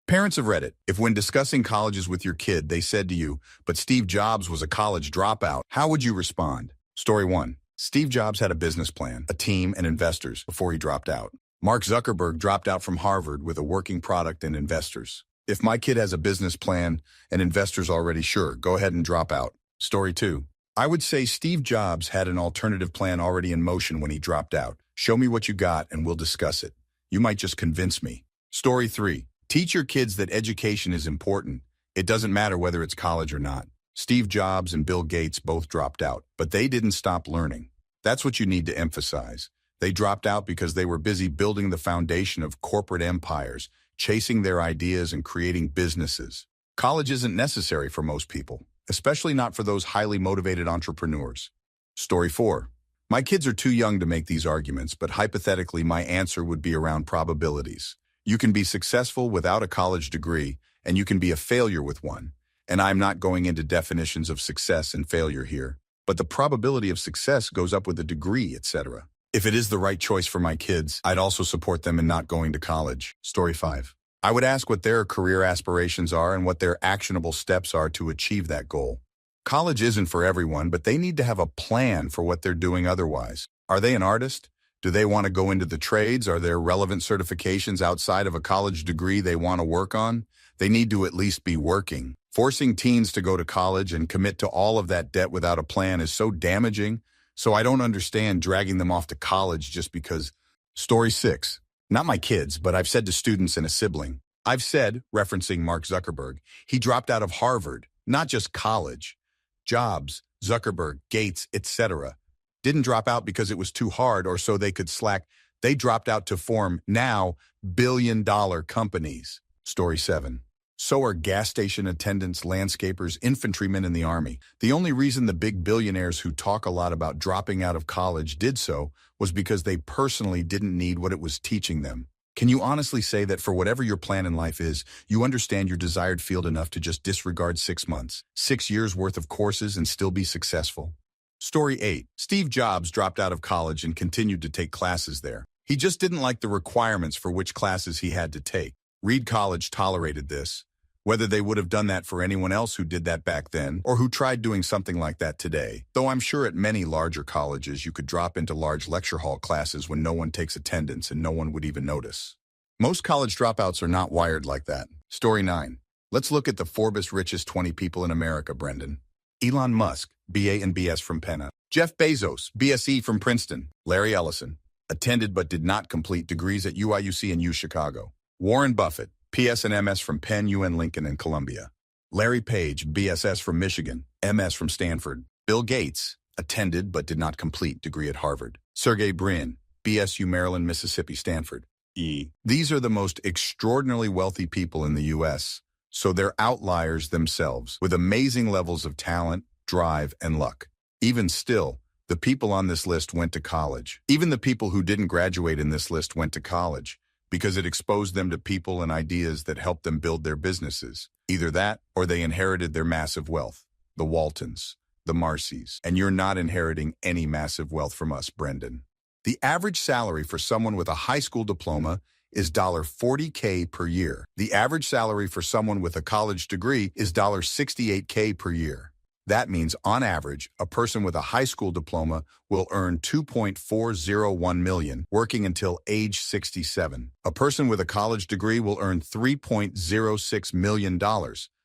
Parents of Reddit, if when discussing colleges with your kid, they said to you, but Steve Jobs was a college dropout, how would you respond? Story 1. Steve Jobs had a business plan, a team, and investors before he dropped out. Mark Zuckerberg dropped out from Harvard with a working product and investors. If my kid has a business plan and investors already, sure, go ahead and drop out. Story 2. I would say Steve Jobs had an alternative plan already in motion when he dropped out. Show me what you got and we'll discuss it. You might just convince me. Story 3. Teach your kids that education is important. It doesn't matter whether it's college or not. Steve Jobs and Bill Gates both dropped out, but they didn't stop learning. That's what you need to emphasize. They dropped out because they were busy building the foundation of corporate empires, chasing their ideas and creating businesses. College isn't necessary for most people, especially not for those highly motivated entrepreneurs. Story 4. My kids are too young to make these arguments, but hypothetically my answer would be around probabilities. You can be successful without a college degree, and you can be a failure with one. And I'm not going into definitions of success and failure here, but the probability of success goes up with a degree, etc. If it is the right choice for my kids, I'd also support them in not going to college. Story 5. I would ask what their career aspirations are and what their actionable steps are to achieve that goal. College isn't for everyone, but they need to have a plan for what they're doing otherwise. Are they an artist? Do they want to go into the trades? Are there relevant certifications outside of a college degree they want to work on? They need to at least be working. Forcing teens to go to college and commit to all of that debt without a plan is so damaging, so I don't understand dragging them off to college just because. Story 6. Not my kids, but I've said to students and a sibling. I've said, referencing Mark Zuckerberg, he dropped out of Harvard, not just college. Jobs, Zuckerberg, Gates, etc. didn't drop out because it was too hard or so they could slack. They dropped out to form, now, billion-dollar companies. Story 7. So are gas station attendants, landscapers, infantrymen in the army. The only reason the big billionaires who talk a lot about dropping out of college did so was because they personally didn't need what it was teaching them. Can you honestly say that for whatever your plan in life is, you understand your desired field enough to just disregard 6 months, 6 years worth of courses and still be successful? Story 8. Steve Jobs dropped out of college and continued to take classes there. He just didn't like the requirements for which classes he had to take. Reed College tolerated this. Whether they would have done that for anyone else who did that back then, or who tried doing something like that today. Though I'm sure at many larger colleges you could drop into large lecture hall classes when no one takes attendance and no one would even notice. Most college dropouts are not wired like that. Story 9. Let's look at the Forbes richest 20 people in America, Brendan. Elon Musk, BA and BS from Penn. Jeff Bezos, BSE from Princeton. Larry Ellison, attended but did not complete degrees at UIUC and U Chicago. Warren Buffett, PS and MS from Penn, UN, Lincoln, and Columbia. Larry Page, BSS from Michigan, MS from Stanford. Bill Gates, attended but did not complete degree at Harvard. Sergey Brin, BSU, Maryland, Mississippi, Stanford. These are the most extraordinarily wealthy people in the U.S., so they're outliers themselves, with amazing levels of talent, drive, and luck. Even still, the people on this list went to college. Even the people who didn't graduate in this list went to college, because it exposed them to people and ideas that helped them build their businesses. Either that, or they inherited their massive wealth. The Waltons, the Marcys. And you're not inheriting any massive wealth from us, Brendan. The average salary for someone with a high school diploma is $40K per year. The average salary for someone with a college degree is $68K per year. That means, on average, a person with a high school diploma will earn $2.401 million working until age 67. A person with a college degree will earn $3.06 million,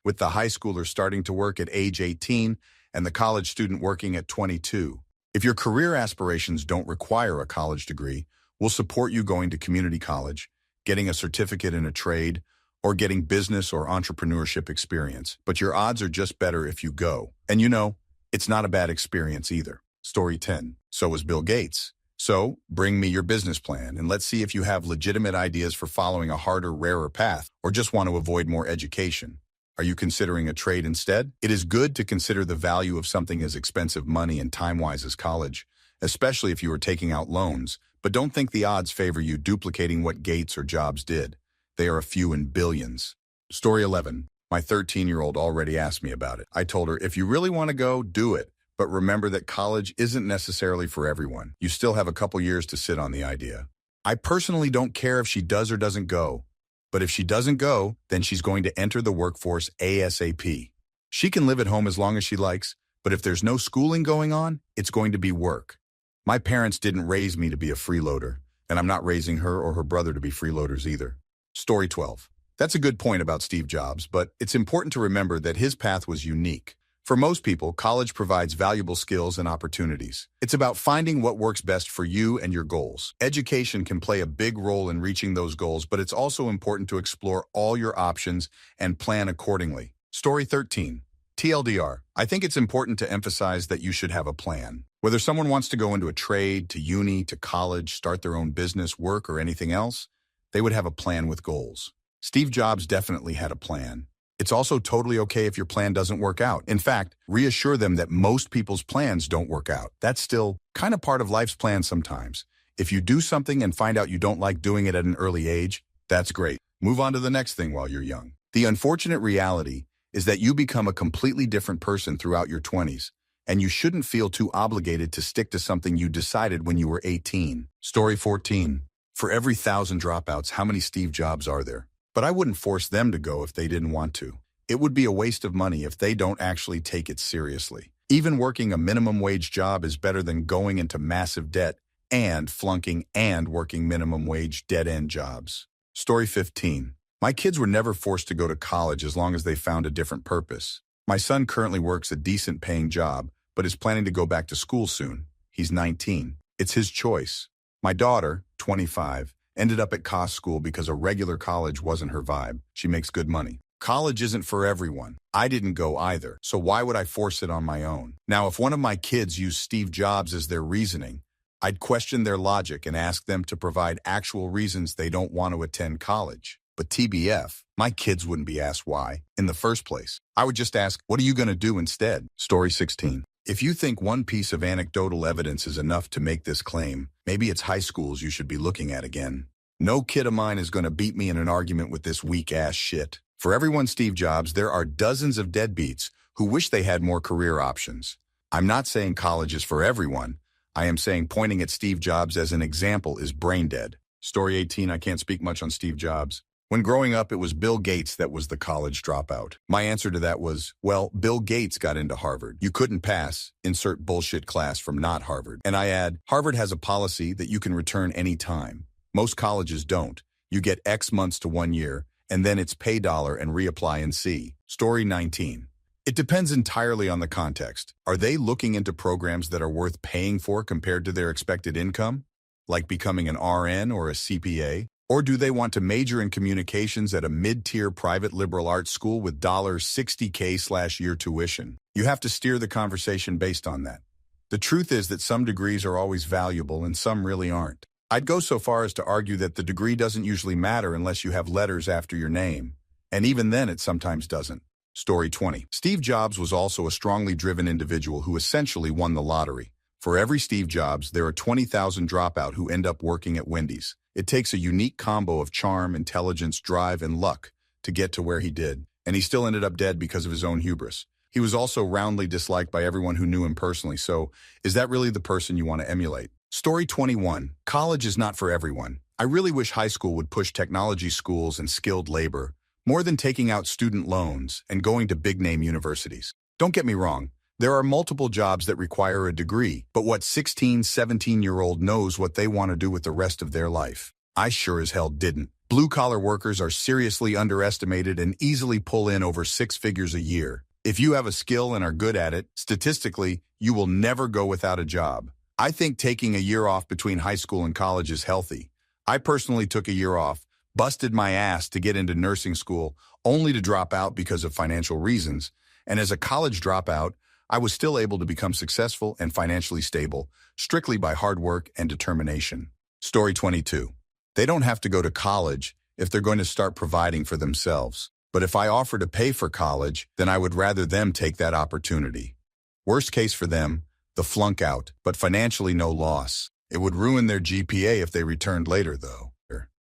with the high schooler starting to work at age 18 and the college student working at 22. If your career aspirations don't require a college degree, we'll support you going to community college, getting a certificate in a trade, or getting business or entrepreneurship experience. But your odds are just better if you go. And you know, it's not a bad experience either. Story 10. So was Bill Gates. So, bring me your business plan and let's see if you have legitimate ideas for following a harder, rarer path, or just want to avoid more education. Are you considering a trade instead? It is good to consider the value of something as expensive money and time-wise as college, especially if you are taking out loans, but don't think the odds favor you duplicating what Gates or Jobs did. They are a few in billions. Story 11. My 13-year-old already asked me about it. I told her, if you really want to go, do it. But remember that college isn't necessarily for everyone. You still have a couple years to sit on the idea. I personally don't care if she does or doesn't go, But if she doesn't go, then she's going to enter the workforce ASAP. She can live at home as long as she likes, but if there's no schooling going on, it's going to be work. My parents didn't raise me to be a freeloader, and I'm not raising her or her brother to be freeloaders either. Story 12. That's a good point about Steve Jobs, but it's important to remember that his path was unique. For most people, college provides valuable skills and opportunities. It's about finding what works best for you and your goals. Education can play a big role in reaching those goals, but it's also important to explore all your options and plan accordingly. Story 13. TLDR. I think it's important to emphasize that you should have a plan. Whether someone wants to go into a trade, to uni, to college, start their own business, work, or anything else, they would have a plan with goals. Steve Jobs definitely had a plan. It's also totally okay if your plan doesn't work out. In fact, reassure them that most people's plans don't work out. That's still kind of part of life's plan sometimes. If you do something and find out you don't like doing it at an early age, that's great. Move on to the next thing while you're young. The unfortunate reality is that you become a completely different person throughout your 20s, and you shouldn't feel too obligated to stick to something you decided when you were 18. Story 14. For every 1,000 dropouts, how many Steve Jobs are there? But I wouldn't force them to go if they didn't want to. It would be a waste of money if they don't actually take it seriously. Even working a minimum wage job is better than going into massive debt and flunking and working minimum wage dead-end jobs. Story 15. My kids were never forced to go to college as long as they found a different purpose. My son currently works a decent paying job, but is planning to go back to school soon. He's 19. It's his choice. My daughter, 25, ended up at cost school because a regular college wasn't her vibe. She makes good money. College isn't for everyone. I didn't go either, so why would I force it on my own? Now, if one of my kids used Steve Jobs as their reasoning, I'd question their logic and ask them to provide actual reasons they don't want to attend college. But TBF, my kids wouldn't be asked why in the first place. I would just ask, what are you going to do instead? Story 16. If you think one piece of anecdotal evidence is enough to make this claim, maybe it's high schools you should be looking at again. No kid of mine is going to beat me in an argument with this weak-ass shit. For everyone Steve Jobs, there are dozens of deadbeats who wish they had more career options. I'm not saying college is for everyone. I am saying pointing at Steve Jobs as an example is brain dead. Story 18. I can't speak much on Steve Jobs. When growing up, it was Bill Gates that was the college dropout. My answer to that was, well, Bill Gates got into Harvard. You couldn't pass, insert bullshit class from not Harvard. And I add, Harvard has a policy that you can return any time. Most colleges don't. You get X months to 1 year, and then it's pay dollar and reapply and see. Story 19. It depends entirely on the context. Are they looking into programs that are worth paying for compared to their expected income? Like becoming an RN or a CPA? Or do they want to major in communications at a mid-tier private liberal arts school with $60K/year tuition? You have to steer the conversation based on that. The truth is that some degrees are always valuable and some really aren't. I'd go so far as to argue that the degree doesn't usually matter unless you have letters after your name. And even then, it sometimes doesn't. Story 20. Steve Jobs was also a strongly driven individual who essentially won the lottery. For every Steve Jobs, there are 20,000 dropout who end up working at Wendy's. It takes a unique combo of charm, intelligence, drive, and luck to get to where he did, and he still ended up dead because of his own hubris. He was also roundly disliked by everyone who knew him personally, so is that really the person you want to emulate? Story 21. College is not for everyone. I really wish high school would push technology schools and skilled labor more than taking out student loans and going to big-name universities. Don't get me wrong. There are multiple jobs that require a degree, but what 16, 17-year-old knows what they want to do with the rest of their life? I sure as hell didn't. Blue-collar workers are seriously underestimated and easily pull in over 6 figures a year. If you have a skill and are good at it, statistically, you will never go without a job. I think taking a year off between high school and college is healthy. I personally took a year off, busted my ass to get into nursing school, only to drop out because of financial reasons, and as a college dropout, I was still able to become successful and financially stable, strictly by hard work and determination. Story 22. They don't have to go to college if they're going to start providing for themselves. But if I offer to pay for college, then I would rather them take that opportunity. Worst case for them, the flunk out, but financially no loss. It would ruin their GPA if they returned later, though.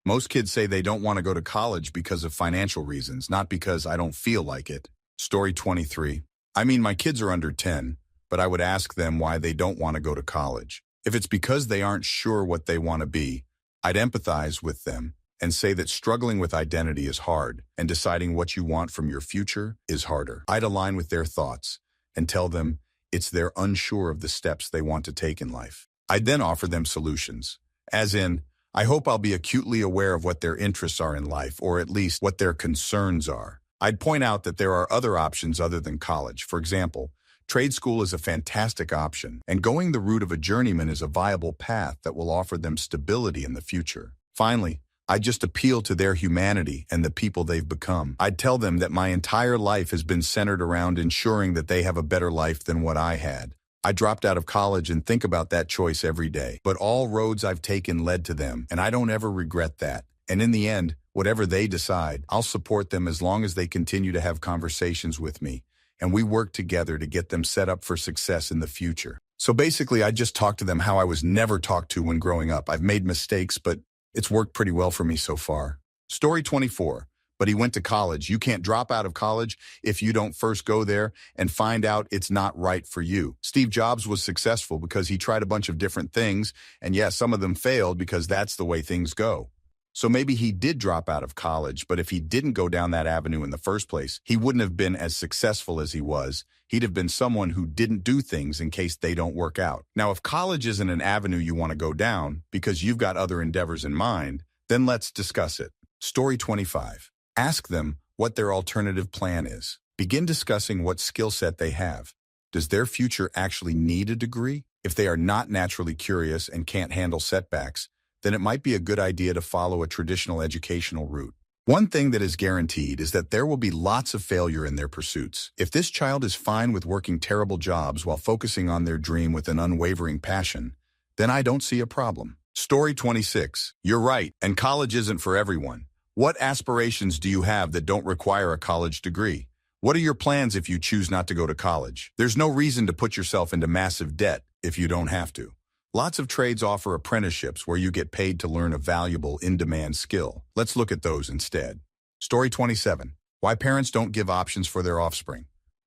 Most kids say they don't want to go to college because of financial reasons, not because I don't feel like it. Story 23. I mean, my kids are under 10, but I would ask them why they don't want to go to college. If it's because they aren't sure what they want to be, I'd empathize with them and say that struggling with identity is hard and deciding what you want from your future is harder. I'd align with their thoughts and tell them it's they're unsure of the steps they want to take in life. I'd then offer them solutions, as in, I hope I'll be acutely aware of what their interests are in life, or at least what their concerns are. I'd point out that there are other options other than college. For example, trade school is a fantastic option, and going the route of a journeyman is a viable path that will offer them stability in the future. Finally, I'd just appeal to their humanity and the people they've become. I'd tell them that my entire life has been centered around ensuring that they have a better life than what I had. I dropped out of college and think about that choice every day, but all roads I've taken led to them, and I don't ever regret that. And in the end, whatever they decide, I'll support them as long as they continue to have conversations with me, and we work together to get them set up for success in the future. So basically, I just talked to them how I was never talked to when growing up. I've made mistakes, but it's worked pretty well for me so far. Story 24. But he went to college. You can't drop out of college if you don't first go there and find out it's not right for you. Steve Jobs was successful because he tried a bunch of different things, and yes, some of them failed because that's the way things go. So maybe he did drop out of college, but if he didn't go down that avenue in the first place, he wouldn't have been as successful as he was. He'd have been someone who didn't do things in case they don't work out. Now, if college isn't an avenue you want to go down because you've got other endeavors in mind, then let's discuss it. Story 25. Ask them what their alternative plan is. Begin discussing what skill set they have. Does their future actually need a degree? If they are not naturally curious and can't handle setbacks, then it might be a good idea to follow a traditional educational route. One thing that is guaranteed is that there will be lots of failure in their pursuits. If this child is fine with working terrible jobs while focusing on their dream with an unwavering passion, then I don't see a problem. Story 26. You're right, and college isn't for everyone. What aspirations do you have that don't require a college degree? What are your plans if you choose not to go to college? There's no reason to put yourself into massive debt if you don't have to. Lots of trades offer apprenticeships where you get paid to learn a valuable, in-demand skill. Let's look at those instead. Story 27. Why parents don't give options for their offspring.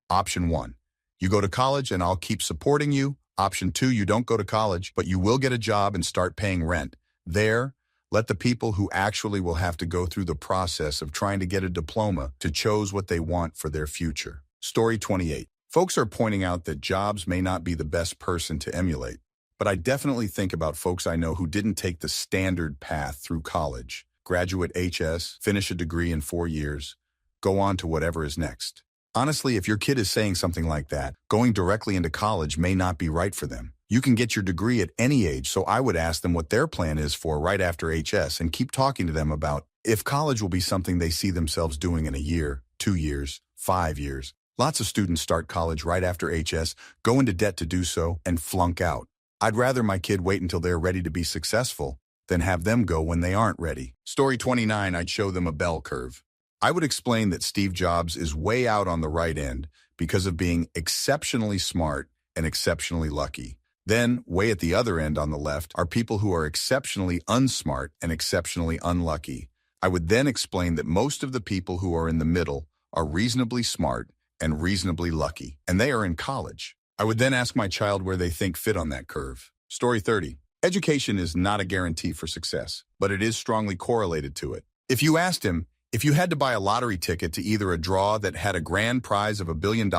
Option 1. You go to college and I'll keep supporting you. Option 2. You don't go to college, but you will get a job and start paying rent. There, let the people who actually will have to go through the process of trying to get a diploma to choose what they want for their future. Story 28. Folks are pointing out that Jobs may not be the best person to emulate, but I definitely think about folks I know who didn't take the standard path through college. Graduate HS, finish a degree in 4 years, go on to whatever is next. Honestly, if your kid is saying something like that, going directly into college may not be right for them. You can get your degree at any age, so I would ask them what their plan is for right after HS and keep talking to them about if college will be something they see themselves doing in a year, 2 years, 5 years. Lots of students start college right after HS, go into debt to do so, and flunk out. I'd rather my kid wait until they're ready to be successful than have them go when they aren't ready. Story 29, I'd show them a bell curve. I would explain that Steve Jobs is way out on the right end because of being exceptionally smart and exceptionally lucky. Then, way at the other end on the left are people who are exceptionally unsmart and exceptionally unlucky. I would then explain that most of the people who are in the middle are reasonably smart and reasonably lucky, and they are in college. I would then ask my child where they think fit on that curve. Story 30. Education is not a guarantee for success, but it is strongly correlated to it. If you asked him, if you had to buy a lottery ticket to either a draw that had a grand prize of $1 billion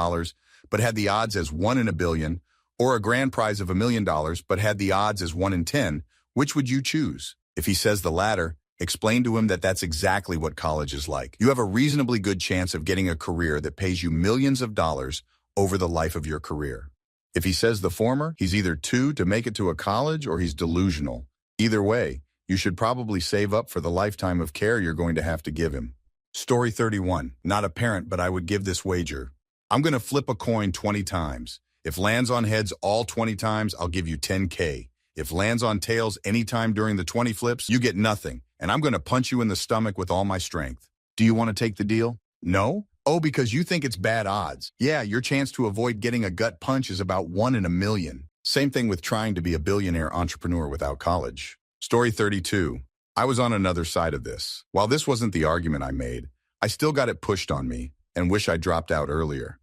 but had the odds as 1 in a billion, or a grand prize of $1 million but had the odds as 1 in 10, which would you choose? If he says the latter, explain to him that that's exactly what college is like. You have a reasonably good chance of getting a career that pays you millions of dollars over the life of your career. If he says the former, he's either too to make it to a college or he's delusional. Either way, you should probably save up for the lifetime of care you're going to have to give him. Story 31. Not a parent, but I would give this wager. I'm going to flip a coin 20 times. If lands on heads all 20 times, I'll give you 10K. If lands on tails anytime during the 20 flips, you get nothing, and I'm going to punch you in the stomach with all my strength. Do you want to take the deal? No? Oh, because you think it's bad odds. Yeah, your chance to avoid getting a gut punch is about 1 in a million. Same thing with trying to be a billionaire entrepreneur without college. Story 32. I was on another side of this. While this wasn't the argument I made, I still got it pushed on me and wish I dropped out earlier.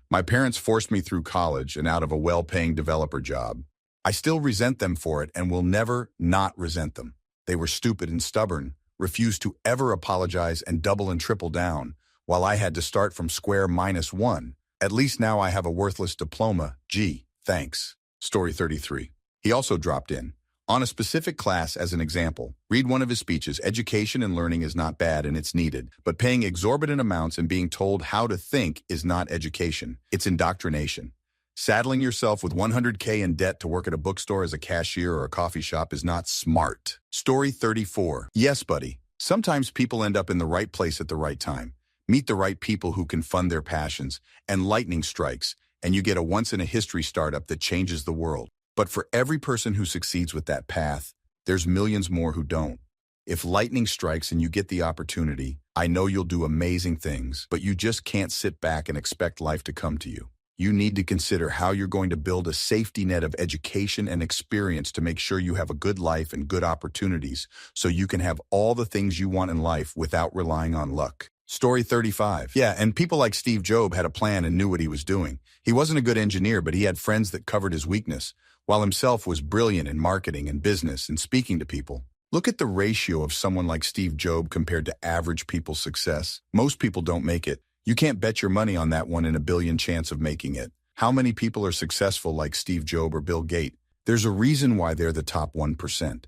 My parents forced me through college and out of a well-paying developer job. I still resent them for it and will never not resent them. They were stupid and stubborn, refused to ever apologize and double and triple down, while I had to start from square minus one. At least now I have a worthless diploma. Gee, thanks. Story 33. He also dropped in on a specific class as an example. Read one of his speeches. Education and learning is not bad and it's needed, but paying exorbitant amounts and being told how to think is not education. It's indoctrination. Saddling yourself with $100K in debt to work at a bookstore as a cashier or a coffee shop is not smart. Story 34. Yes, buddy. Sometimes people end up in the right place at the right time. Meet the right people who can fund their passions, and lightning strikes, and you get a once-in-a-history startup that changes the world. But for every person who succeeds with that path, there's millions more who don't. If lightning strikes and you get the opportunity, I know you'll do amazing things, but you just can't sit back and expect life to come to you. You need to consider how you're going to build a safety net of education and experience to make sure you have a good life and good opportunities so you can have all the things you want in life without relying on luck. Story 35. Yeah, and people like Steve Jobs had a plan and knew what he was doing. He wasn't a good engineer, but he had friends that covered his weakness, while himself was brilliant in marketing and business and speaking to people. Look at the ratio of someone like Steve Jobs compared to average people's success. Most people don't make it. You can't bet your money on that 1 in a billion chance of making it. How many people are successful like Steve Jobs or Bill Gates? There's a reason why they're the top 1%.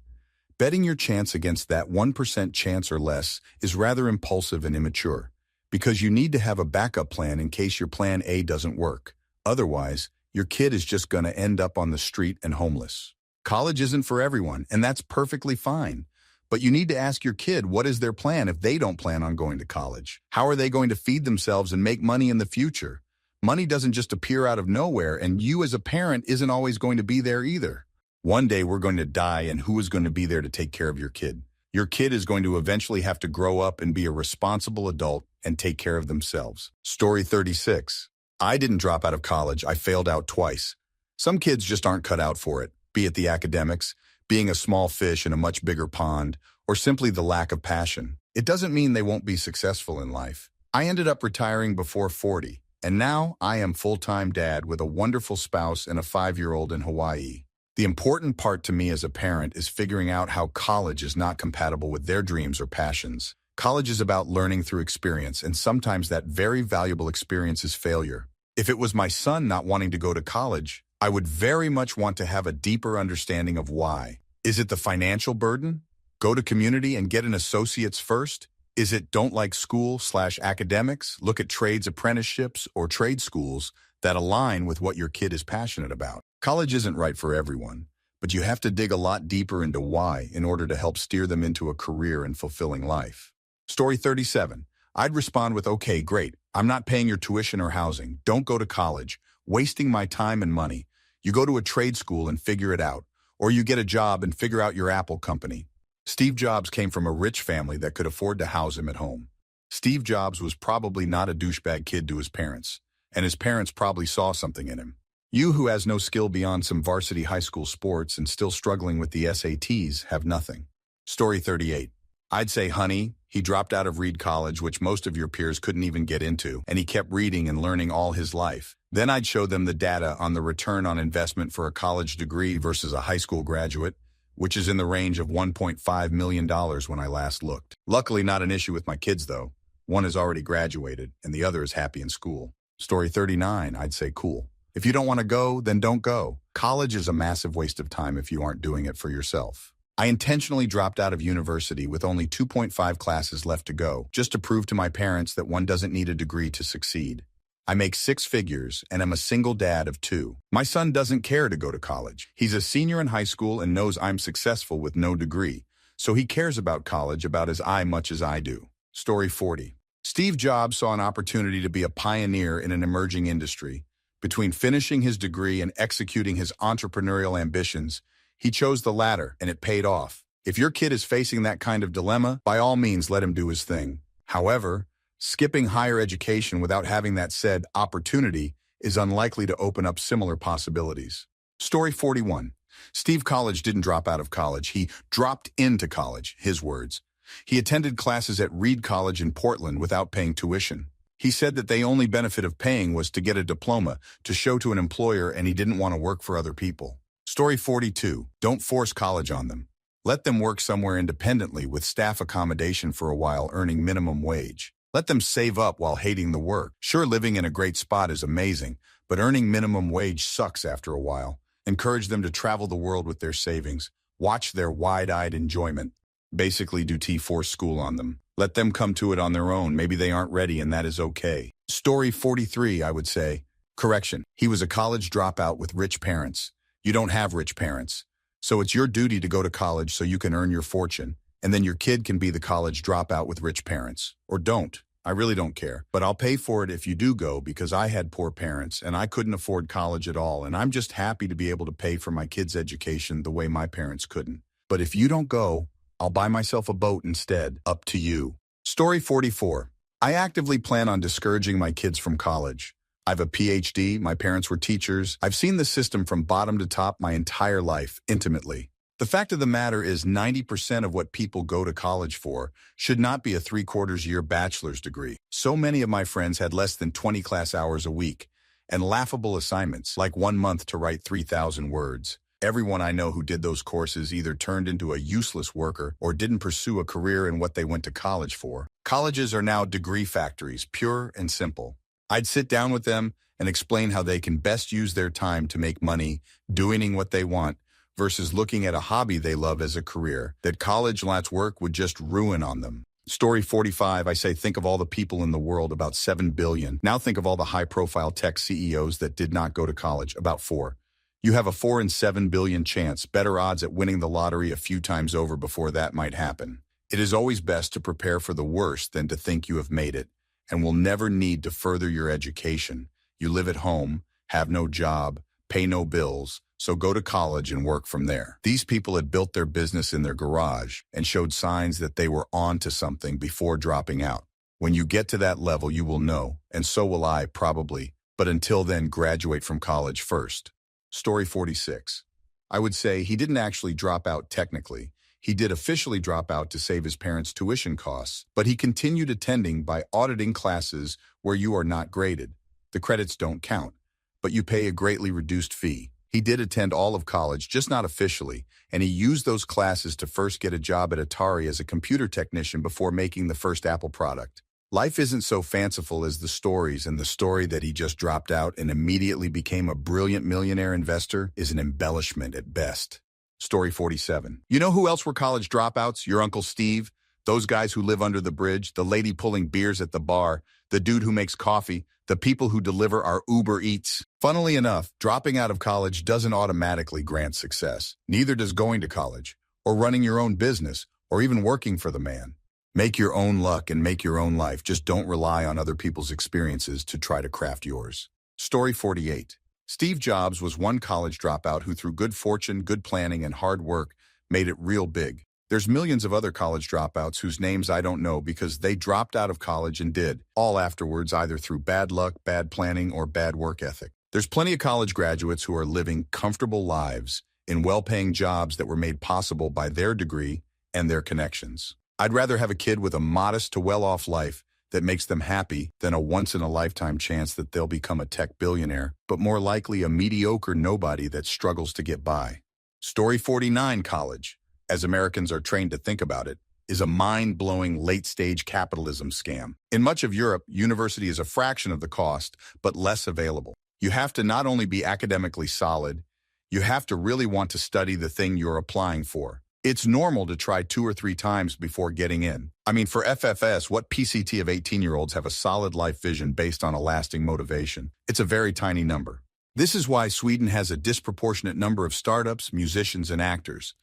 Betting your chance against that 1% chance or less is rather impulsive and immature, because you need to have a backup plan in case your plan A doesn't work. Otherwise, your kid is just going to end up on the street and homeless. College isn't for everyone, and that's perfectly fine. But you need to ask your kid what is their plan if they don't plan on going to college. How are they going to feed themselves and make money in the future? Money doesn't just appear out of nowhere, and you as a parent isn't always going to be there either. One day we're going to die, and who is going to be there to take care of your kid? Your kid is going to eventually have to grow up and be a responsible adult and take care of themselves. Story 36. I didn't drop out of college. I failed out twice. Some kids just aren't cut out for it, be it the academics, being a small fish in a much bigger pond, or simply the lack of passion. It doesn't mean they won't be successful in life. I ended up retiring before 40, and now I am full-time dad with a wonderful spouse and a 5-year-old in Hawaii. The important part to me as a parent is figuring out how college is not compatible with their dreams or passions. College is about learning through experience, and sometimes that very valuable experience is failure. If it was my son not wanting to go to college, I would very much want to have a deeper understanding of why. Is it the financial burden? Go to community and get an associate's first? Is it don't like school/academics? Look at trades apprenticeships or trade schools that align with what your kid is passionate about. College isn't right for everyone, but you have to dig a lot deeper into why in order to help steer them into a career and fulfilling life. Story 37. I'd respond with, okay, great. I'm not paying your tuition or housing. Don't go to college. Wasting my time and money. You go to a trade school and figure it out, or you get a job and figure out your Apple company. Steve Jobs came from a rich family that could afford to house him at home. Steve Jobs was probably not a douchebag kid to his parents, and his parents probably saw something in him. You who has no skill beyond some varsity high school sports and still struggling with the SATs have nothing. Story 38. I'd say, honey, he dropped out of Reed College, which most of your peers couldn't even get into, and he kept reading and learning all his life. Then I'd show them the data on the return on investment for a college degree versus a high school graduate, which is in the range of $1.5 million when I last looked. Luckily, not an issue with my kids, though. One has already graduated, and the other is happy in school. Story 39, I'd say, cool. If you don't want to go, then don't go. College is a massive waste of time if you aren't doing it for yourself. I intentionally dropped out of university with only 2.5 classes left to go, just to prove to my parents that one doesn't need a degree to succeed. I make 6 figures, and I'm a single dad of 2. My son doesn't care to go to college. He's a senior in high school and knows I'm successful with no degree, so he cares about college about as much as I do. Story 40. Steve Jobs saw an opportunity to be a pioneer in an emerging industry. Between finishing his degree and executing his entrepreneurial ambitions, he chose the latter, and it paid off. If your kid is facing that kind of dilemma, by all means let him do his thing. However, skipping higher education without having that said opportunity is unlikely to open up similar possibilities. Story 41. Steve College didn't drop out of college. He dropped into college, his words. He attended classes at Reed College in Portland without paying tuition. He said that the only benefit of paying was to get a diploma to show to an employer, and he didn't want to work for other people. Story 42. Don't force college on them. Let them work somewhere independently with staff accommodation for a while earning minimum wage. Let them save up while hating the work. Sure, living in a great spot is amazing, but earning minimum wage sucks after a while. Encourage them to travel the world with their savings. Watch their wide-eyed enjoyment. Basically do T4 school on them. Let them come to it on their own. Maybe they aren't ready, and that is okay. Story 43, I would say. Correction. He was a college dropout with rich parents. You don't have rich parents. So it's your duty to go to college so you can earn your fortune, and then your kid can be the college dropout with rich parents. Or don't. I really don't care. But I'll pay for it if you do go, because I had poor parents and I couldn't afford college at all, and I'm just happy to be able to pay for my kids' education the way my parents couldn't. But if you don't go, I'll buy myself a boat instead. Up to you. Story 44. I actively plan on discouraging my kids from college. I have a PhD, my parents were teachers. I've seen the system from bottom to top my entire life, intimately. The fact of the matter is 90% of what people go to college for should not be a 3/4-year bachelor's degree. So many of my friends had less than 20 class hours a week and laughable assignments, like 1 month to write 3,000 words. Everyone I know who did those courses either turned into a useless worker or didn't pursue a career in what they went to college for. Colleges are now degree factories, pure and simple. I'd sit down with them and explain how they can best use their time to make money doing what they want versus looking at a hobby they love as a career that college-latch work would just ruin on them. Story 45, I say think of all the people in the world, about 7 billion. Now think of all the high-profile tech CEOs that did not go to college, about 4. You have a 4 in 7 billion chance, better odds at winning the lottery a few times over before that might happen. It is always best to prepare for the worst than to think you have made it, and will never need to further your education. You live at home, have no job, pay no bills, so go to college and work from there. These people had built their business in their garage and showed signs that they were on to something before dropping out. When you get to that level, you will know, and so will I probably, but until then, graduate from college first. Story 46. I would say he didn't actually drop out technically. He did officially drop out to save his parents' tuition costs, but he continued attending by auditing classes where you are not graded. The credits don't count, but you pay a greatly reduced fee. He did attend all of college, just not officially, and he used those classes to first get a job at Atari as a computer technician before making the first Apple product. Life isn't so fanciful as the stories, and the story that he just dropped out and immediately became a brilliant millionaire investor is an embellishment at best. Story 47. You know who else were college dropouts? Your Uncle Steve, those guys who live under the bridge, the lady pulling beers at the bar, the dude who makes coffee, the people who deliver our Uber Eats. Funnily enough, dropping out of college doesn't automatically grant success. Neither does going to college, or running your own business, or even working for the man. Make your own luck and make your own life. Just don't rely on other people's experiences to try to craft yours. Story 48. Steve Jobs was one college dropout who, through good fortune, good planning, and hard work, made it real big. There's millions of other college dropouts whose names I don't know because they dropped out of college and did, all afterwards, either through bad luck, bad planning, or bad work ethic. There's plenty of college graduates who are living comfortable lives in well-paying jobs that were made possible by their degree and their connections. I'd rather have a kid with a modest to well-off life that makes them happy than a once-in-a-lifetime chance that they'll become a tech billionaire, but more likely a mediocre nobody that struggles to get by. Story 49, college, as Americans are trained to think about it, is a mind-blowing late-stage capitalism scam. In much of Europe, university is a fraction of the cost, but less available. You have to not only be academically solid, you have to really want to study the thing you're applying for. It's normal to try 2 or 3 times before getting in. I mean, for FFS, what PCT of 18-year-olds have a solid life vision based on a lasting motivation? It's a very tiny number. This is why Sweden has a disproportionate number of startups, musicians, and actors,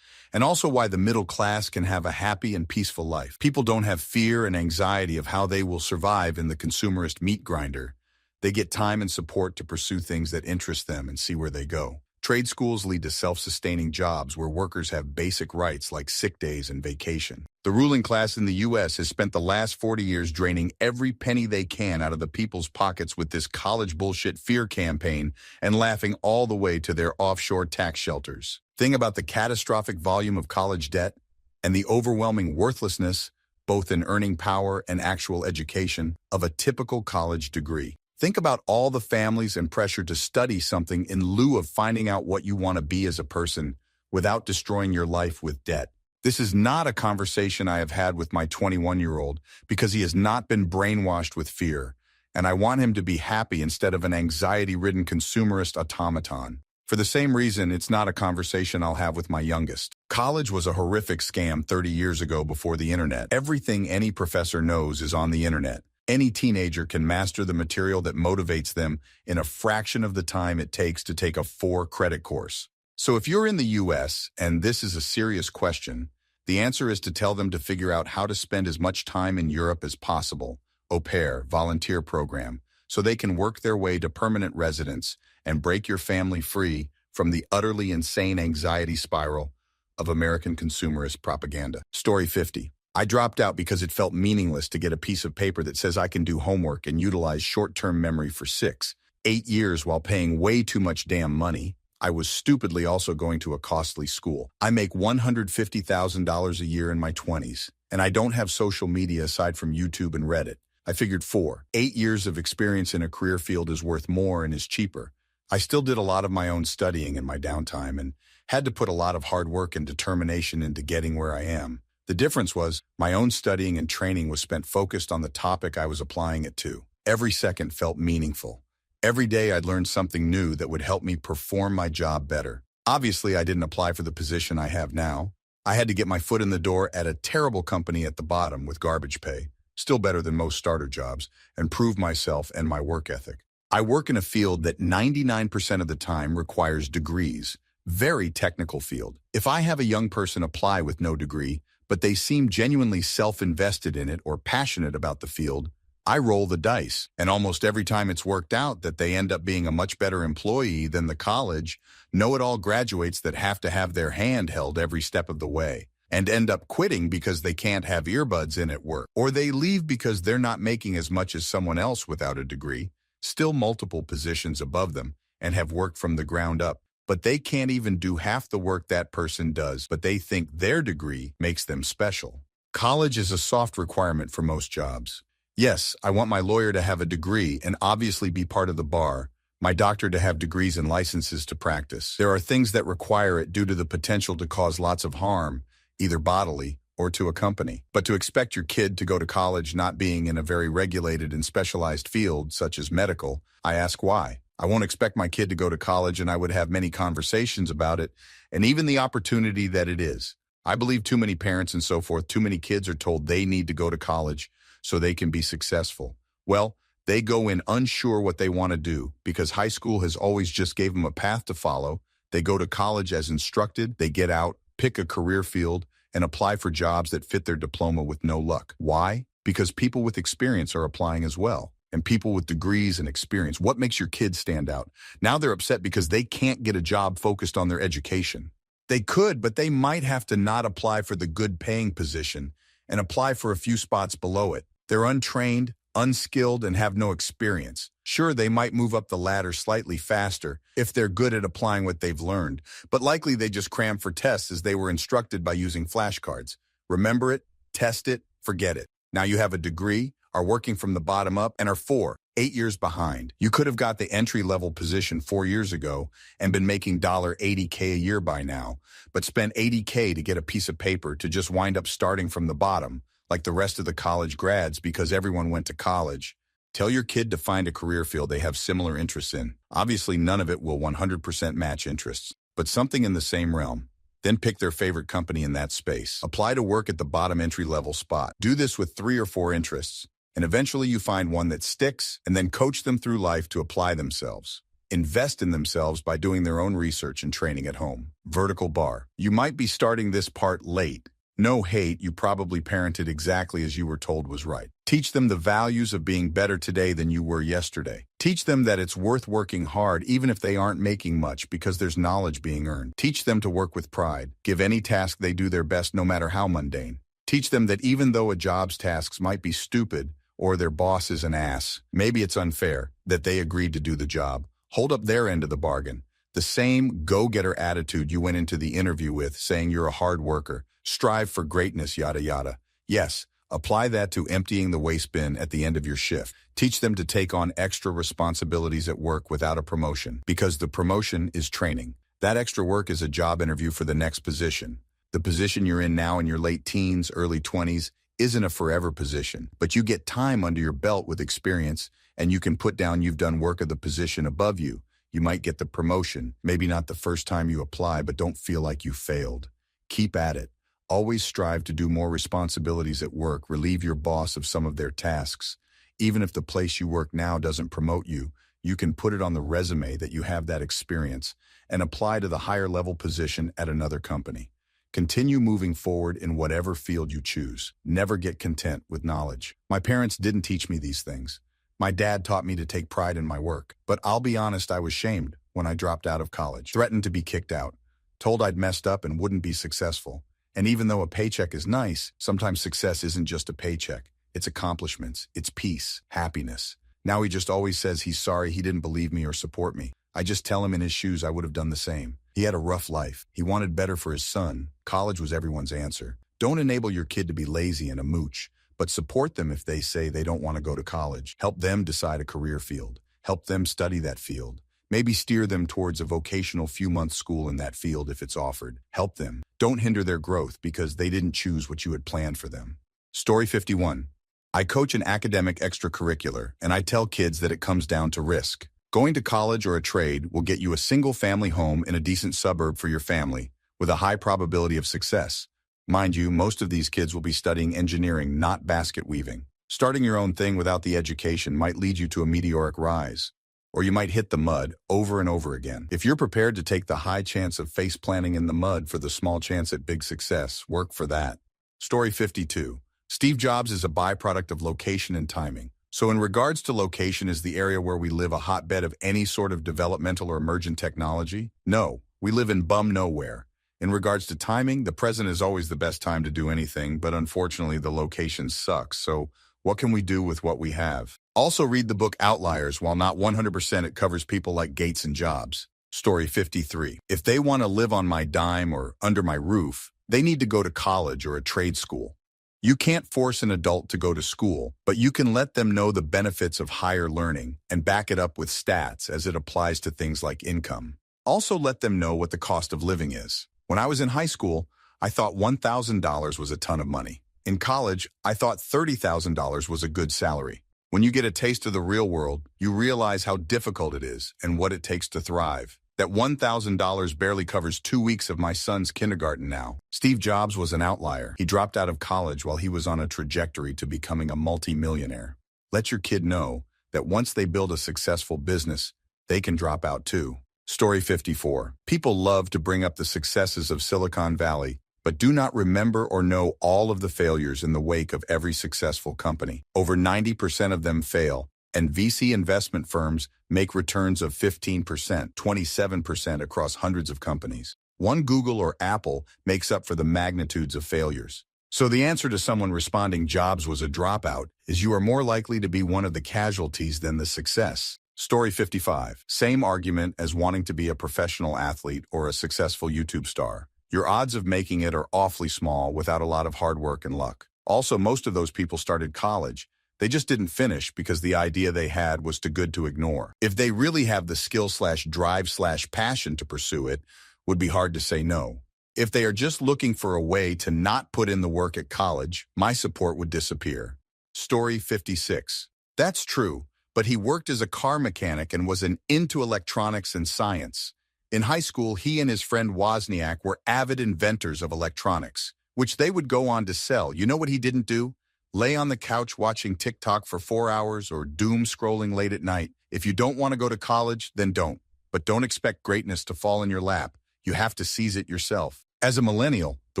and also why the middle class can have a happy and peaceful life. People don't have fear and anxiety of how they will survive in the consumerist meat grinder. They get time and support to pursue things that interest them and see where they go. Trade schools lead to self-sustaining jobs where workers have basic rights like sick days and vacation. The ruling class in the U.S. has spent the last 40 years draining every penny they can out of the people's pockets with this college bullshit fear campaign and laughing all the way to their offshore tax shelters. Think about the catastrophic volume of college debt and the overwhelming worthlessness, both in earning power and actual education, of a typical college degree. Think about all the families and pressure to study something in lieu of finding out what you want to be as a person without destroying your life with debt. This is not a conversation I have had with my 21-year-old because he has not been brainwashed with fear, and I want him to be happy instead of an anxiety-ridden consumerist automaton. For the same reason, it's not a conversation I'll have with my youngest. College was a horrific scam 30 years ago before the internet. Everything any professor knows is on the internet. Any teenager can master the material that motivates them in a fraction of the time it takes to take a 4-credit course. So if you're in the US, and this is a serious question, the answer is to tell them to figure out how to spend as much time in Europe as possible, au pair, volunteer program, so they can work their way to permanent residence and break your family free from the utterly insane anxiety spiral of American consumerist propaganda. Story 50. I dropped out because it felt meaningless to get a piece of paper that says I can do homework and utilize short-term memory for 6, 8 years while paying way too much damn money. I was stupidly also going to a costly school. I make $150,000 a year in my 20s, and I don't have social media aside from YouTube and Reddit. I figured 8 years of experience in a career field is worth more and is cheaper. I still did a lot of my own studying in my downtime and had to put a lot of hard work and determination into getting where I am. The difference was my own studying and training was spent focused on the topic I was applying it to. Every second felt meaningful. Every day I'd learn something new that would help me perform my job better. Obviously, I didn't apply for the position I have now. I had to get my foot in the door at a terrible company at the bottom with garbage pay, still better than most starter jobs, and prove myself and my work ethic. I work in a field that 99% of the time requires degrees, very technical field. If I have a young person apply with no degree, but they seem genuinely self-invested in it or passionate about the field, I roll the dice, and almost every time it's worked out that they end up being a much better employee than the college, know-it-all graduates that have to have their hand held every step of the way, and end up quitting because they can't have earbuds in at work, or they leave because they're not making as much as someone else without a degree, still multiple positions above them, and have worked from the ground up, but they can't even do half the work that person does, but they think their degree makes them special. College is a soft requirement for most jobs. Yes, I want my lawyer to have a degree and obviously be part of the bar, my doctor to have degrees and licenses to practice. There are things that require it due to the potential to cause lots of harm, either bodily or to a company. But to expect your kid to go to college not being in a very regulated and specialized field, such as medical, I ask why. I won't expect my kid to go to college, and I would have many conversations about it, and even the opportunity that it is. I believe too many parents and so forth, too many kids are told they need to go to college so they can be successful. Well, they go in unsure what they want to do because high school has always just gave them a path to follow. They go to college as instructed, they get out, pick a career field, and apply for jobs that fit their diploma with no luck. Why? Because people with experience are applying as well. And people with degrees and experience. What makes your kids stand out? Now they're upset because they can't get a job focused on their education. They could, but they might have to not apply for the good paying position and apply for a few spots below it. They're untrained, unskilled, and have no experience. Sure, they might move up the ladder slightly faster if they're good at applying what they've learned, but likely they just cram for tests as they were instructed by using flashcards. Remember it, test it, forget it. Now you have a degree, are working from the bottom up, and are 8 years behind. You could have got the entry-level position 4 years ago and been making $80K a year by now, but spent $80K to get a piece of paper to just wind up starting from the bottom, like the rest of the college grads because everyone went to college. Tell your kid to find a career field they have similar interests in. Obviously, none of it will 100% match interests, but something in the same realm. Then pick their favorite company in that space. Apply to work at the bottom entry-level spot. Do this with 3 or 4 interests, and eventually you find one that sticks, and then coach them through life to apply themselves. Invest in themselves by doing their own research and training at home. Vertical bar. You might be starting this part late. No hate, you probably parented exactly as you were told was right. Teach them the values of being better today than you were yesterday. Teach them that it's worth working hard even if they aren't making much because there's knowledge being earned. Teach them to work with pride. Give any task they do their best no matter how mundane. Teach them that even though a job's tasks might be stupid or their boss is an ass, maybe it's unfair that they agreed to do the job. Hold up their end of the bargain. The same go-getter attitude you went into the interview with, saying you're a hard worker, strive for greatness, yada yada. Yes, apply that to emptying the waste bin at the end of your shift. Teach them to take on extra responsibilities at work without a promotion, because the promotion is training. That extra work is a job interview for the next position. The position you're in now in your late teens, early 20s isn't a forever position, but you get time under your belt with experience, and you can put down you've done work of the position above you. You might get the promotion, maybe not the first time you apply, but don't feel like you failed. Keep at it. Always strive to do more responsibilities at work, relieve your boss of some of their tasks. Even if the place you work now doesn't promote you, you can put it on the resume that you have that experience and apply to the higher level position at another company. Continue moving forward in whatever field you choose. Never get content with knowledge. My parents didn't teach me these things. My dad taught me to take pride in my work, but I'll be honest, I was shamed when I dropped out of college, threatened to be kicked out, told I'd messed up and wouldn't be successful. And even though a paycheck is nice, sometimes success isn't just a paycheck. It's accomplishments, it's peace, happiness. Now he just always says he's sorry he didn't believe me or support me. I just tell him in his shoes I would have done the same. He had a rough life. He wanted better for his son. College was everyone's answer. Don't enable your kid to be lazy and a mooch, but support them if they say they don't want to go to college. Help them decide a career field. Help them study that field. Maybe steer them towards a vocational few-month school in that field if it's offered. Help them. Don't hinder their growth because they didn't choose what you had planned for them. Story 51. I coach an academic extracurricular, and I tell kids that it comes down to risk. Going to college or a trade will get you a single-family home in a decent suburb for your family, with a high probability of success. Mind you, most of these kids will be studying engineering, not basket weaving. Starting your own thing without the education might lead you to a meteoric rise. Or you might hit the mud over and over again. If you're prepared to take the high chance of face planting in the mud for the small chance at big success, work for that. Story 52. Steve Jobs is a byproduct of location and timing. So in regards to location, is the area where we live a hotbed of any sort of developmental or emergent technology? No, we live in bum nowhere. In regards to timing, the present is always the best time to do anything, but unfortunately the location sucks. So what can we do with what we have? Also read the book Outliers. While not 100%, it covers people like Gates and Jobs. Story 53. If they want to live on my dime or under my roof, they need to go to college or a trade school. You can't force an adult to go to school, but you can let them know the benefits of higher learning and back it up with stats as it applies to things like income. Also let them know what the cost of living is. When I was in high school, I thought $1,000 was a ton of money. In college, I thought $30,000 was a good salary. When you get a taste of the real world, you realize how difficult it is and what it takes to thrive. That $1,000 barely covers 2 weeks of my son's kindergarten now. Steve Jobs was an outlier. He dropped out of college while he was on a trajectory to becoming a multi-millionaire. Let your kid know that once they build a successful business, they can drop out too. Story 54. People love to bring up the successes of Silicon Valley, but do not remember or know all of the failures in the wake of every successful company. Over 90% of them fail, and VC investment firms make returns of 15%, 27% across hundreds of companies. One Google or Apple makes up for the magnitudes of failures. So the answer to someone responding Jobs was a dropout is you are more likely to be one of the casualties than the success. Story 55. Same argument as wanting to be a professional athlete or a successful YouTube star. Your odds of making it are awfully small without a lot of hard work and luck. Also, most of those people started college. They just didn't finish because the idea they had was too good to ignore. If they really have the skill/drive/passion to pursue it, would be hard to say no. If they are just looking for a way to not put in the work at college, my support would disappear. Story 56. That's true, but he worked as a car mechanic and was into electronics and science. In high school, he and his friend Wozniak were avid inventors of electronics, which they would go on to sell. You know what he didn't do? Lay on the couch watching TikTok for 4 hours or doom scrolling late at night. If you don't want to go to college, then don't. But don't expect greatness to fall in your lap. You have to seize it yourself. As a millennial, the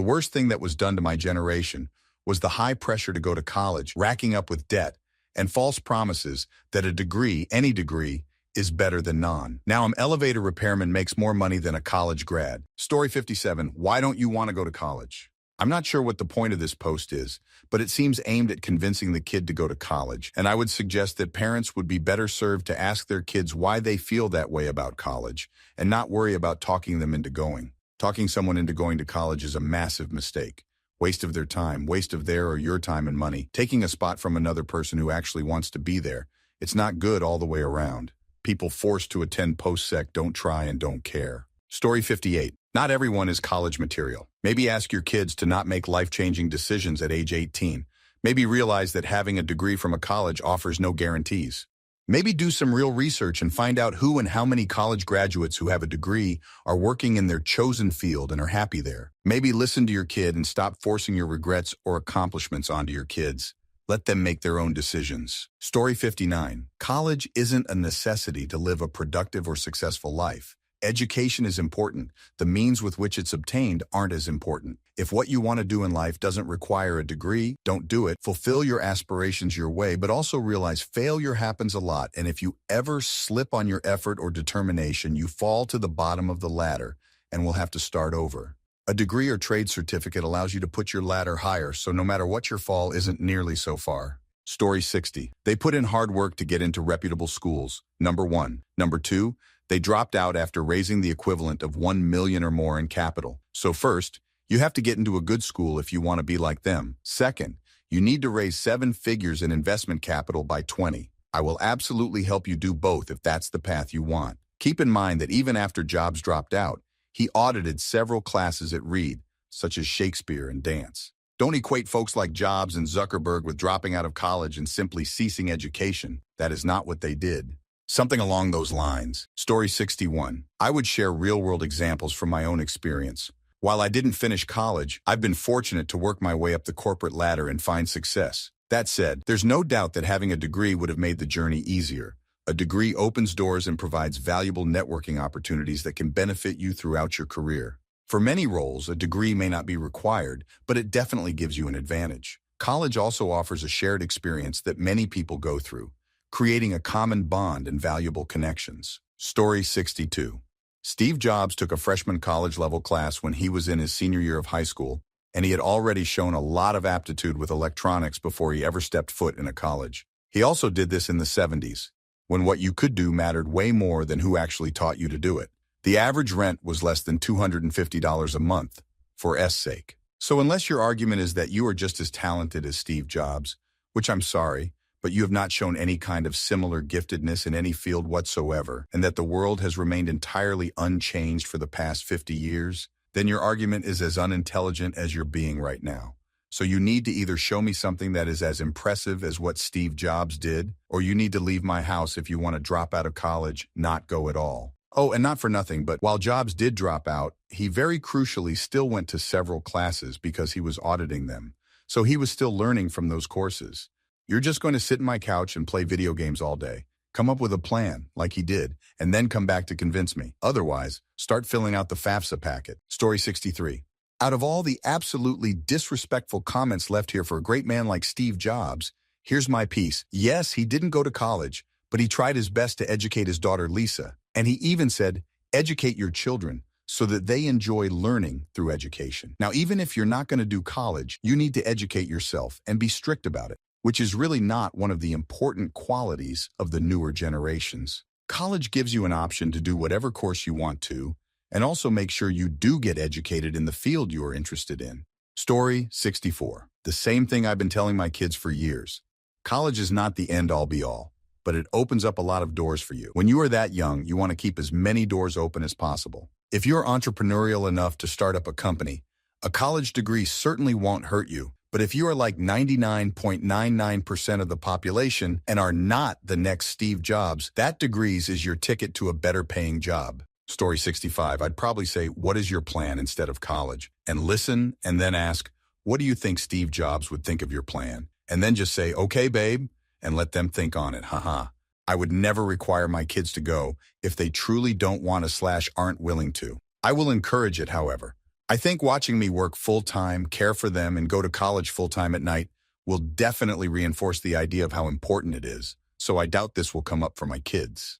worst thing that was done to my generation was the high pressure to go to college, racking up with debt, and false promises that a degree, any degree, is better than none. Now an elevator repairman makes more money than a college grad. Story 57. Why don't you want to go to college? I'm not sure what the point of this post is, but it seems aimed at convincing the kid to go to college, and I would suggest that parents would be better served to ask their kids why they feel that way about college, and not worry about talking them into going. Talking someone into going to college is a massive mistake. Waste of their time, waste of their or your time and money, taking a spot from another person who actually wants to be there. It's not good all the way around. People forced to attend post-sec don't try and don't care. Story 58. Not everyone is college material. Maybe ask your kids to not make life-changing decisions at age 18. Maybe realize that having a degree from a college offers no guarantees. Maybe do some real research and find out who and how many college graduates who have a degree are working in their chosen field and are happy there. Maybe listen to your kid and stop forcing your regrets or accomplishments onto your kids. Let them make their own decisions. Story 59. College isn't a necessity to live a productive or successful life. Education is important. The means with which it's obtained aren't as important. If what you want to do in life doesn't require a degree, don't do it. Fulfill your aspirations your way, but also realize failure happens a lot, and if you ever slip on your effort or determination, you fall to the bottom of the ladder and will have to start over. A degree or trade certificate allows you to put your ladder higher, so no matter what your fall isn't nearly so far. Story 60. They put in hard work to get into reputable schools. Number 1. Number 2. They dropped out after raising the equivalent of 1 million or more in capital. So first, you have to get into a good school if you want to be like them. Second, you need to raise 7 figures in investment capital by 20. I will absolutely help you do both if that's the path you want. Keep in mind that even after Jobs dropped out, he audited several classes at Reed, such as Shakespeare and dance. Don't equate folks like Jobs and Zuckerberg with dropping out of college and simply ceasing education. That is not what they did. Something along those lines. Story 61. I would share real-world examples from my own experience. While I didn't finish college, I've been fortunate to work my way up the corporate ladder and find success. That said, there's no doubt that having a degree would have made the journey easier. A degree opens doors and provides valuable networking opportunities that can benefit you throughout your career. For many roles, a degree may not be required, but it definitely gives you an advantage. College also offers a shared experience that many people go through, creating a common bond and valuable connections. Story 62. Steve Jobs took a freshman college-level class when he was in his senior year of high school, and he had already shown a lot of aptitude with electronics before he ever stepped foot in a college. He also did this in the 70s, when what you could do mattered way more than who actually taught you to do it. The average rent was less than $250 a month, for S sake. So unless your argument is that you are just as talented as Steve Jobs, which I'm sorry, but you have not shown any kind of similar giftedness in any field whatsoever, and that the world has remained entirely unchanged for the past 50 years, then your argument is as unintelligent as you're being right now. So you need to either show me something that is as impressive as what Steve Jobs did, or you need to leave my house if you want to drop out of college, not go at all. Oh, and not for nothing, but while Jobs did drop out, he very crucially still went to several classes because he was auditing them. So he was still learning from those courses. You're just going to sit in my couch and play video games all day. Come up with a plan, like he did, and then come back to convince me. Otherwise, start filling out the FAFSA packet. Story 63. Out of all the absolutely disrespectful comments left here for a great man like Steve Jobs, here's my piece. Yes, he didn't go to college, but he tried his best to educate his daughter Lisa. And he even said, educate your children so that they enjoy learning through education. Now, even if you're not going to do college, you need to educate yourself and be strict about it, which is really not one of the important qualities of the newer generations. College gives you an option to do whatever course you want to, and also make sure you do get educated in the field you are interested in. Story 64. The same thing I've been telling my kids for years. College is not the end-all be-all, but it opens up a lot of doors for you. When you are that young, you want to keep as many doors open as possible. If you're entrepreneurial enough to start up a company, a college degree certainly won't hurt you. But if you are like 99.99% of the population and are not the next Steve Jobs, that degrees is your ticket to a better paying job. Story 65. I'd probably say, what is your plan instead of college? And listen and then ask, what do you think Steve Jobs would think of your plan? And then just say, okay, babe, and let them think on it. Haha. I would never require my kids to go if they truly don't want to / aren't willing to. I will encourage it, however. I think watching me work full-time, care for them, and go to college full-time at night will definitely reinforce the idea of how important it is, so I doubt this will come up for my kids.